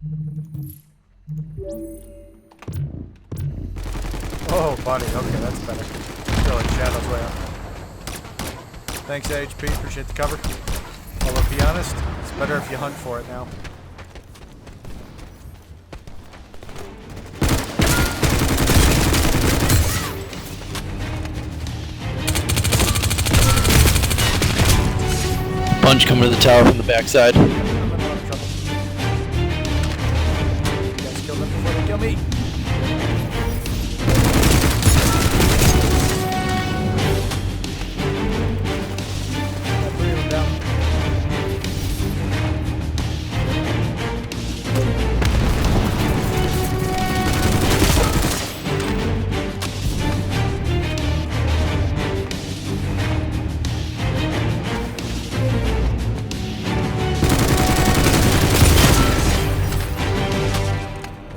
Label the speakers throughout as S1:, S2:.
S1: Oh, buddy. Okay, that's better. Feel like Shadow's way up. Thanks, AHP. Appreciate the cover. Although, to be honest, it's better if you hunt for it now.
S2: Bunch coming to the tower from the backside.
S1: I'm in a lot of trouble. You guys kill them before they kill me. Got 3 of them down.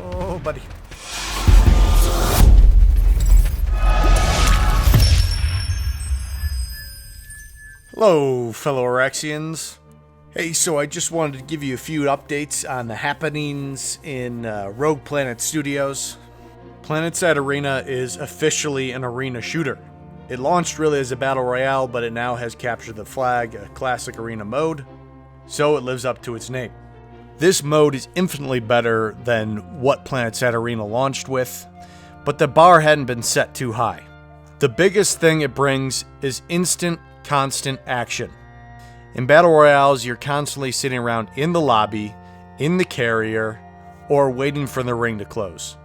S1: Oh, buddy. Hello, fellow Arexians. Hey, so I just wanted to give you a few updates on the happenings in Rogue Planet Studios. Planetside Arena is officially an arena shooter. It launched really as a battle royale, but it now has captured the flag, a classic arena mode, so it lives up to its name. This mode is infinitely better than what Planetside Arena launched with, but the bar hadn't been set too high. The biggest thing it brings is instant, constant action. In battle royales, you're constantly sitting around in the lobby, in the carrier, or waiting for the ring to close.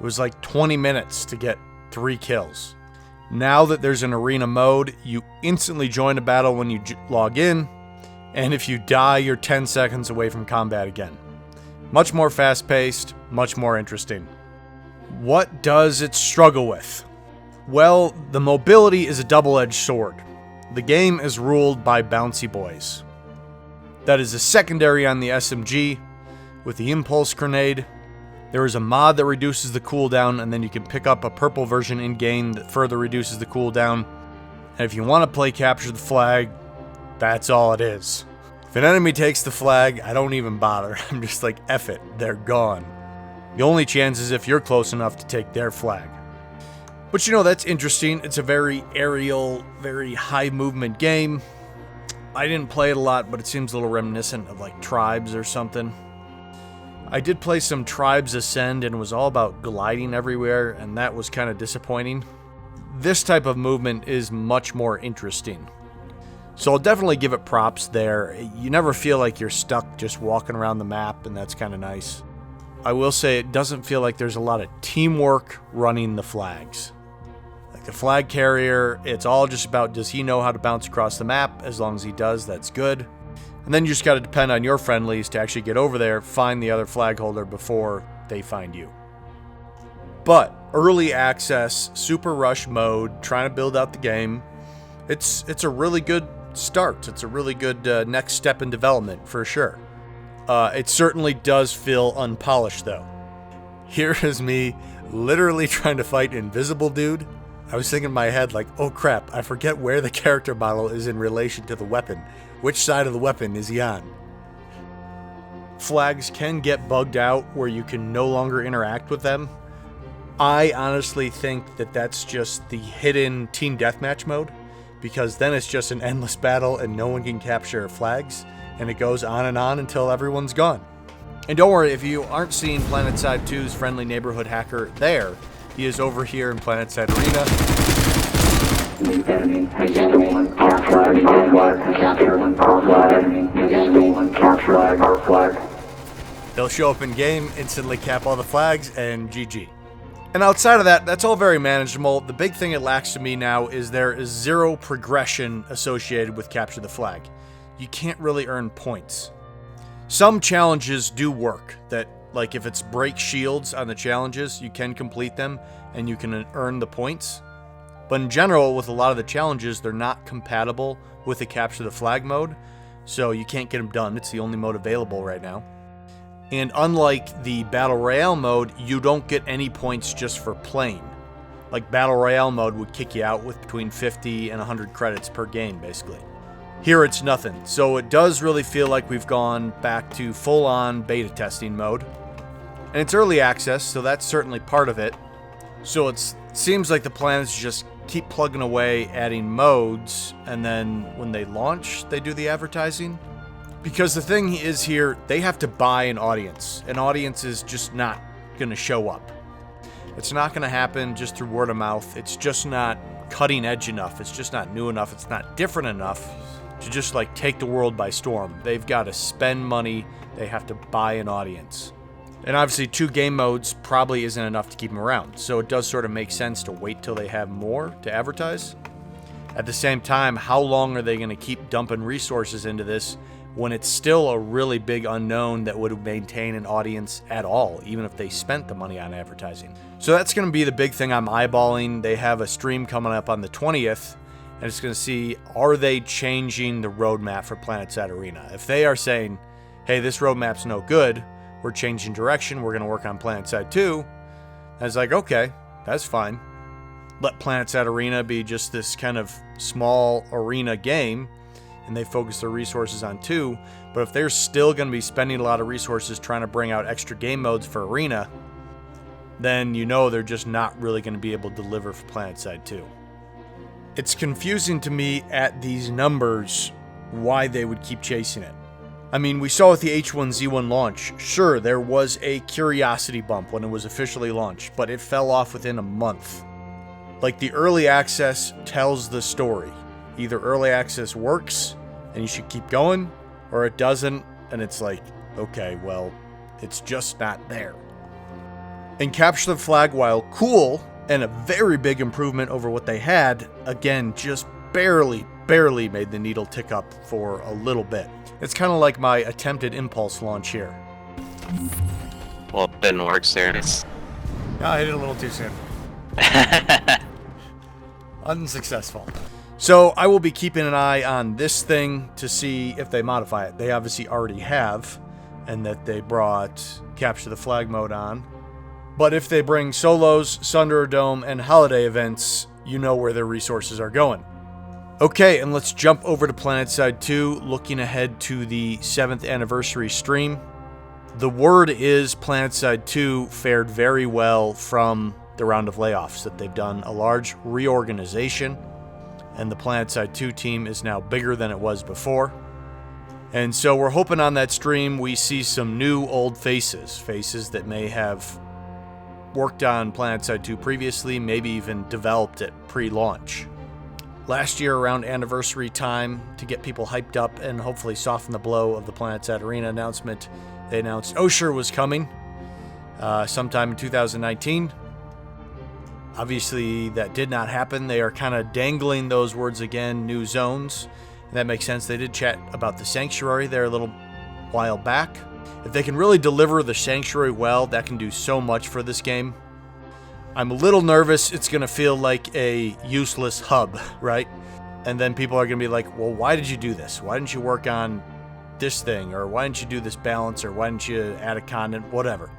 S1: It was like 20 minutes to get 3 kills. Now that there's an arena mode, you instantly join a battle when you log in, and if you die, you're 10 seconds away from combat again. Much more fast-paced, much more interesting. What does it struggle with? Well, the mobility is a double-edged sword. The game is ruled by bouncy boys. That is a secondary on the SMG with the impulse grenade. There is a mod that reduces the cooldown, and then you can pick up a purple version in-game that further reduces the cooldown. And if you want to play capture the flag, that's all it is. If an enemy takes the flag, I don't even bother. I'm just like, F it, they're gone. The only chance is if you're close enough to take their flag. But you know, that's interesting. It's a very aerial, very high movement game. I didn't play it a lot, but it seems a little reminiscent of like Tribes or something. I did play some Tribes Ascend and it was all about gliding everywhere, and that was kind of disappointing. This type of movement is much more interesting. So I'll definitely give it props there. You never feel like you're stuck just walking around the map, and that's kind of nice. I will say it doesn't feel like there's a lot of teamwork running the flags. Like the flag carrier, it's all just about, does he know how to bounce across the map? As long as he does, that's good. And then you just got to depend on your friendlies to actually get over there, find the other flag holder before they find you. But early access, super rush mode, trying to build out the game, it's a really good start. It's a really good next step in development for sure. It certainly does feel unpolished though. Here is me literally trying to fight Invisible Dude. I was thinking in my head like, oh crap, I forget where the character model is in relation to the weapon. Which side of the weapon is he on? Flags can get bugged out where you can no longer interact with them. I honestly think that that's just the hidden team deathmatch mode, because then it's just an endless battle and no one can capture flags, and it goes on and on until everyone's gone. And don't worry, if you aren't seeing Planetside 2's friendly neighborhood hacker there, he is over here in Planetside Arena.
S3: Enemy has stolen our flag. Our flag has captured our flag. Enemy has stolen our flag. Our flag.
S1: They'll show up in game, instantly cap all the flags, and GG. And outside of that, that's all very manageable. The big thing it lacks to me now is there is zero progression associated with capture the flag. You can't really earn points. Some challenges do work, that like if it's break shields on the challenges, you can complete them and you can earn the points. But in general, with a lot of the challenges, they're not compatible with the capture the flag mode, so you can't get them done. It's the only mode available right now. And unlike the Battle Royale mode, you don't get any points just for playing. Like Battle Royale mode would kick you out with between 50 and 100 credits per game, basically. Here it's nothing. So it does really feel like we've gone back to full-on beta testing mode. And it's early access, so that's certainly part of it. So it seems like the plan is to just keep plugging away, adding modes, and then when they launch, they do the advertising. Because the thing is here, they have to buy an audience. An audience is just not going to show up. It's not going to happen just through word of mouth. It's just not cutting edge enough. It's just not new enough. It's not different enough to just like take the world by storm. They've got to spend money. They have to buy an audience. And obviously 2 game modes probably isn't enough to keep them around. So it does sort of make sense to wait till they have more to advertise. At the same time, how long are they going to keep dumping resources into this when it's still a really big unknown that would maintain an audience at all, even if they spent the money on advertising? So that's going to be the big thing I'm eyeballing. They have a stream coming up on the 20th, and it's going to see, are they changing the roadmap for Planetside Arena? If they are saying, hey, this roadmap's no good, we're changing direction, we're going to work on Planetside 2, I was like, okay, that's fine. Let Planetside Arena be just this kind of small arena game, and they focus their resources on 2. But if they're still going to be spending a lot of resources trying to bring out extra game modes for Arena, then you know they're just not really going to be able to deliver for Planetside 2. It's confusing to me at these numbers why they would keep chasing it. I mean, we saw with the H1Z1 launch, sure, there was a curiosity bump when it was officially launched, but it fell off within a month. Like, the early access tells the story. Either early access works, and you should keep going, or it doesn't, and it's like, okay, well, it's just not there. And Capture the Flag, while cool, and a very big improvement over what they had, again, just barely made the needle tick up for a little bit. It's kind of like my attempted Impulse launch here.
S4: Well, it didn't work, Cyrious.
S1: I hit it a little too soon. Unsuccessful. So I will be keeping an eye on this thing to see if they modify it. They obviously already have, and that they brought Capture the Flag mode on. But if they bring solos, Sunderer Dome, and holiday events, you know where their resources are going. Okay, and let's jump over to Planetside 2, looking ahead to the 7th anniversary stream. The word is Planetside 2 fared very well from the round of layoffs, that they've done a large reorganization, and the Planetside 2 team is now bigger than it was before. And so we're hoping on that stream we see some new old faces that may have worked on Planetside 2 previously, maybe even developed it pre-launch. Last year, around anniversary time, to get people hyped up and hopefully soften the blow of the Planetside Arena announcement, they announced Osher was coming sometime in 2019. Obviously, that did not happen. They are kind of dangling those words again, new zones. And that makes sense. They did chat about the Sanctuary there a little while back. If they can really deliver the Sanctuary well, that can do so much for this game. I'm a little nervous it's going to feel like a useless hub, right? And then people are going to be like, well, why did you do this? Why didn't you work on this thing? Or why didn't you do this balance? Or why didn't you add a continent? Whatever.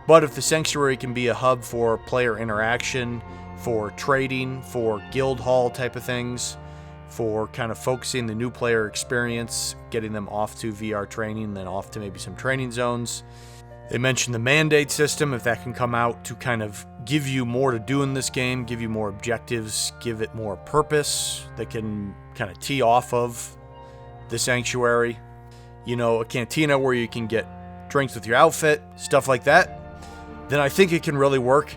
S1: But if the Sanctuary can be a hub for player interaction, for trading, for guild hall type of things, for kind of focusing the new player experience, getting them off to VR training, then off to maybe some training zones. They mentioned the mandate system, if that can come out to kind of give you more to do in this game, give you more objectives, give it more purpose that can kind of tee off of the Sanctuary. You know, a cantina where you can get drinks with your outfit, stuff like that. Then I think it can really work.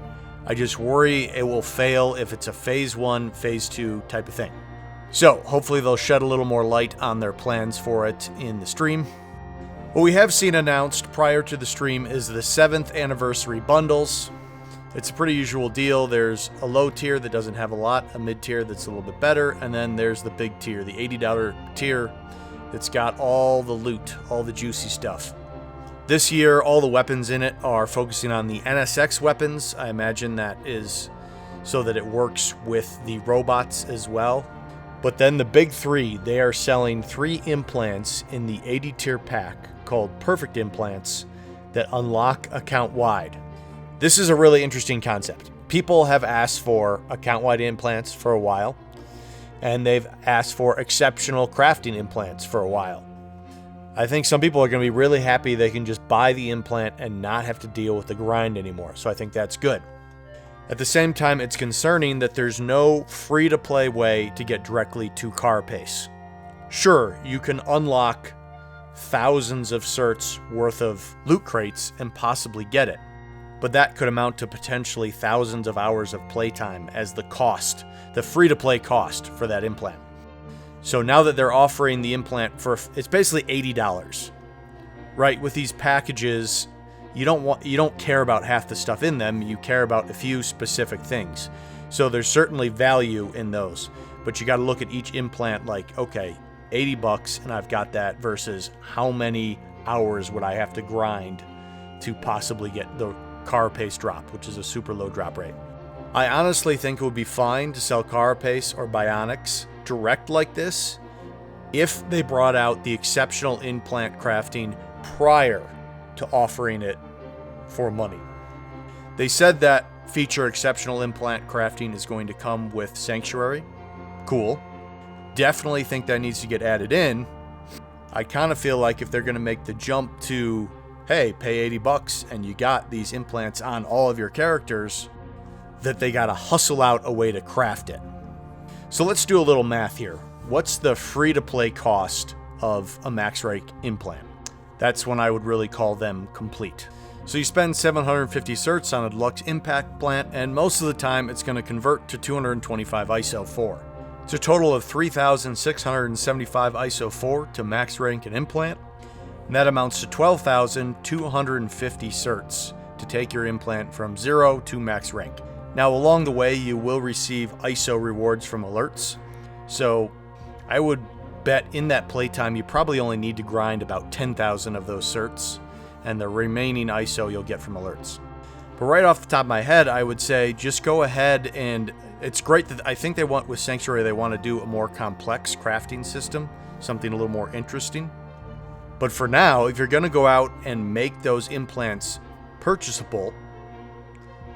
S1: I just worry it will fail if it's a phase 1, phase 2 type of thing. So hopefully they'll shed a little more light on their plans for it in the stream. What we have seen announced prior to the stream is the 7th anniversary bundles. It's a pretty usual deal. There's a low tier that doesn't have a lot, a mid tier that's a little bit better, and then there's the big tier, the $80 tier that's got all the loot, all the juicy stuff. This year, all the weapons in it are focusing on the NSX weapons. I imagine that is so that it works with the robots as well. But then the big 3, they are selling 3 implants in the 80 tier pack called Perfect Implants that unlock account-wide. This is a really interesting concept. People have asked for account-wide implants for a while, and they've asked for exceptional crafting implants for a while. I think some people are going to be really happy they can just buy the implant and not have to deal with the grind anymore, so I think that's good. At the same time, it's concerning that there's no free-to-play way to get directly to Carapace. Sure, you can unlock thousands of certs worth of loot crates and possibly get it, but that could amount to potentially thousands of hours of playtime as the cost, the free-to-play cost for that implant. So now that they're offering the implant for, it's basically $80, right? With these packages, you don't care about half the stuff in them. You care about a few specific things. So there's certainly value in those, but you got to look at each implant like, okay, $80 and I've got that versus how many hours would I have to grind to possibly get the Carapace drop, which is a super low drop rate. I honestly think it would be fine to sell Carapace or Bionics direct like this if they brought out the exceptional implant crafting prior to offering it for money. They said that feature exceptional implant crafting is going to come with Sanctuary. Cool. Definitely think that needs to get added in. I kind of feel like if they're going to make the jump to, hey, pay $80 and you got these implants on all of your characters, that they got to hustle out a way to craft it. So let's do a little math here. What's the free-to-play cost of a max rank implant? That's when I would really call them complete. So you spend 750 certs on a deluxe impact plant, and most of the time it's going to convert to 225 ISO 4. It's a total of 3,675 ISO 4 to max rank an implant, and that amounts to 12,250 certs to take your implant from 0 to max rank. Now, along the way, you will receive ISO rewards from alerts, so I would bet in that playtime you probably only need to grind about 10,000 of those certs, and the remaining ISO you'll get from alerts. But right off the top of my head, I would say just go ahead, and it's great that I think they want, with Sanctuary, they want to do a more complex crafting system, something a little more interesting. But for now, if you're going to go out and make those implants purchasable,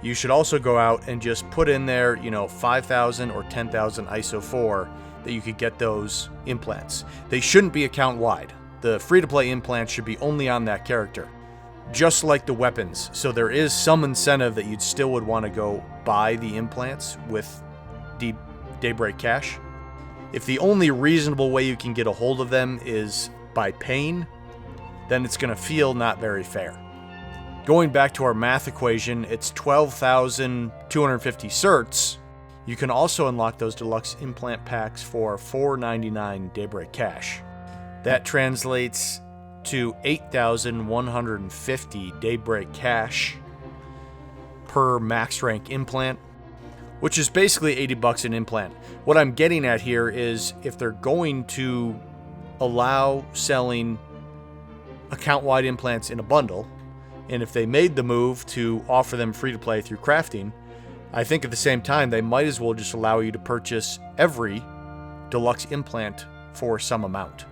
S1: you should also go out and just put in there, 5,000 or 10,000 ISO 4 that you could get those implants. They shouldn't be account-wide. The free-to-play implants should be only on that character, just like the weapons. So there is some incentive that you'd still would want to go buy the implants with Daybreak Cash. If the only reasonable way you can get a hold of them is by paying, then it's going to feel not very fair. Going back to our math equation, it's 12,250 certs. You can also unlock those deluxe implant packs for $4.99 Daybreak Cash. That translates to 8,150 Daybreak Cash per max rank implant, which is basically $80 an implant. What I'm getting at here is if they're going to allow selling account-wide implants in a bundle, and if they made the move to offer them free-to-play through crafting, I think at the same time they might as well just allow you to purchase every deluxe implant for some amount.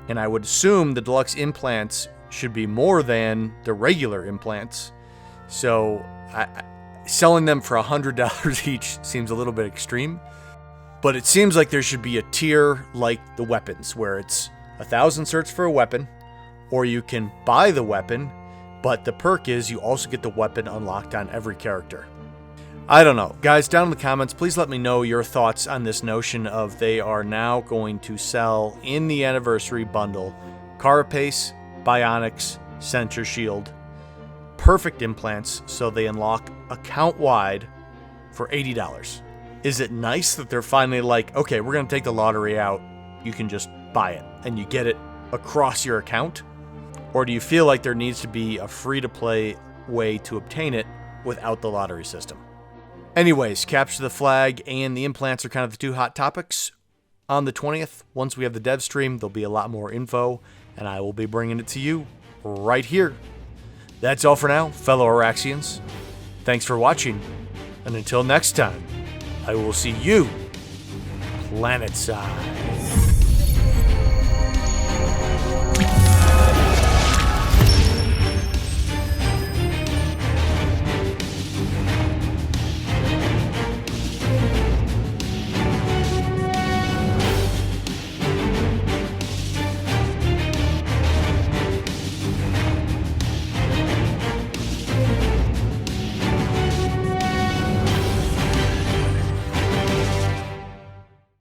S1: And I would assume the deluxe implants should be more than the regular implants, so selling them for $100 each seems a little bit extreme. But it seems like there should be a tier like the weapons, where it's 1,000 certs for a weapon, or you can buy the weapon, but the perk is you also get the weapon unlocked on every character. I don't know. Guys, down in the comments, please let me know your thoughts on this notion of they are now going to sell in the anniversary bundle Carapace, Bionics, Sensor Shield, perfect implants, so they unlock account-wide for $80. Is it nice that they're finally like, okay, we're going to take the lottery out, you can just buy it, and you get it across your account? Or do you feel like there needs to be a free-to-play way to obtain it without the lottery system? Anyways, capture the flag and the implants are kind of the two hot topics. On the 20th, once we have the dev stream, there'll be a lot more info, and I will be bringing it to you right here. That's all for now, fellow Araxians. Thanks for watching, and until next time, I will see you planetside.